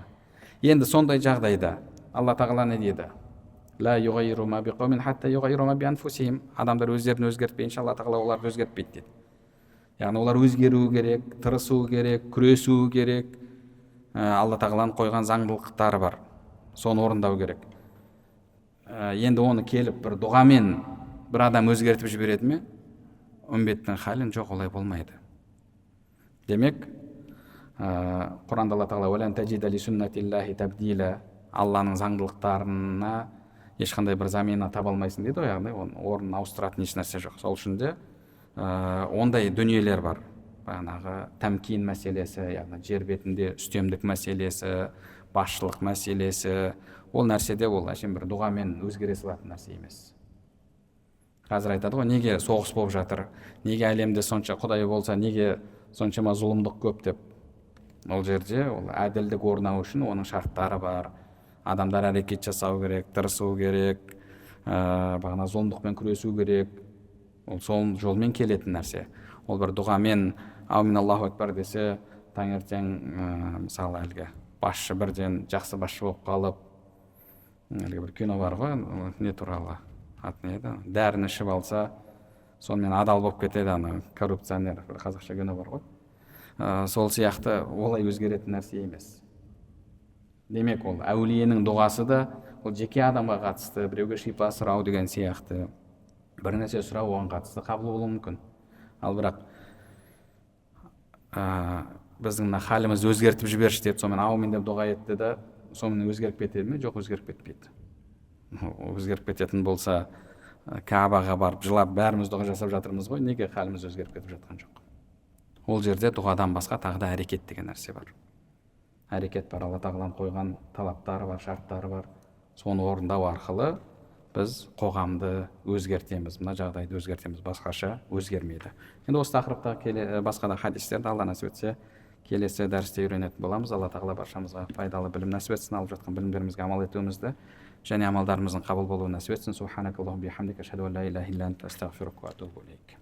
Енді сондай жағдайда Алла тағала не дейді? Адамдар өздерін өзгертпейінше Алла тағала оларды өзгертпейді дейді. Яғни олар өзгеру керек, тырысу керек, күресу керек. Алла тағаланың қойған заңдылықтары бар, соны орындау керек. Енді оны келіп бір дұғамен бір адам өзгертіп жібереді ме? Үмбеттің халін жоқ, олай болмайды. Демек, Құранда Алла тағала Алланың заңдылықтарына ешқандай бір замена таба алмайсың дейді, яғни орнын ауыстыратын еш нәрсе жоқ. Сол үшін де ондай дүниелер бар. Бағанағы тәмкин мәселесі, яғни жер бетінде үстемдік мәселесі, басшылық мәселесі, ол нәрседе ол әшейін бір дұғамен өзгере салатын нәрсе емес. Қазір айтады ғой, неге соғыс болып жатыр, неге әлемде сонша, Құдай болса, неге соншама зұлымдық көп деп. Ол жерде ол әділдік орнау үшін оның шарттары бар. Адамдар әрекет жасау керек, тырысу керек, бағана зұлымдықпен күресу керек. Ол сол жолмен келетін нәрсе. Ол бір дұғамен аумин Аллаху акбар десе, таңертең мысалы әлгі басшы бірден жақсы басшы болып қалып, әлгі бір кино бар ғой, не туралы аты не еді, дәріні ішіп алса, сонымен адал болып кетеді, ана коррупционер, бір қазақша кино бар ғой. Сол сияқты олай өзгеретін нәрсе емес. Демек, ол әулиенің дұғасы да ол жеке адамға қатысты, біреуге шипа сұрау деген сияқты, бір нәрсе сұрау оған қатысты қабыл болуы мүмкін. Ал бірақ біздің халіміз өзгертіп жіберші деп, сонымен аумин деп дұға етті да, сонымен өзгеріп кетеді ме? Жоқ, өзгеріп кетпейді. Өзгеріп кететін болса, Каабаға барып жылап бәріміз дұға жасап жатырмыз ғой, неге халіміз өзгеріп кетіп жатқан жоқ? Ол жерде дұғадан басқа тағы да әрекет деген нәрсе бар. Әрекет бар, Алла тағаланың қойған талаптары бар, шарттары бар. Соны орындау арқылы біз қоғамды өзгертеміз, мына жағдайды өзгертеміз, басқаша өзгермейді. Енді осы тақырыпта басқа да хадистерді Алла нәсіп етсе келесі дәрісте үйренетін боламыз. Алла тағала баршамызға пайдалы білім нәсіп етсін, алып жатқан білімдерімізге амал етуімізді және амалдарымыздың қабыл болуын нәсіп етсін. Субханакаллахумма бихамдика, ашһаду ан ла илаха илля анта, астағфирука ва атубу илейк.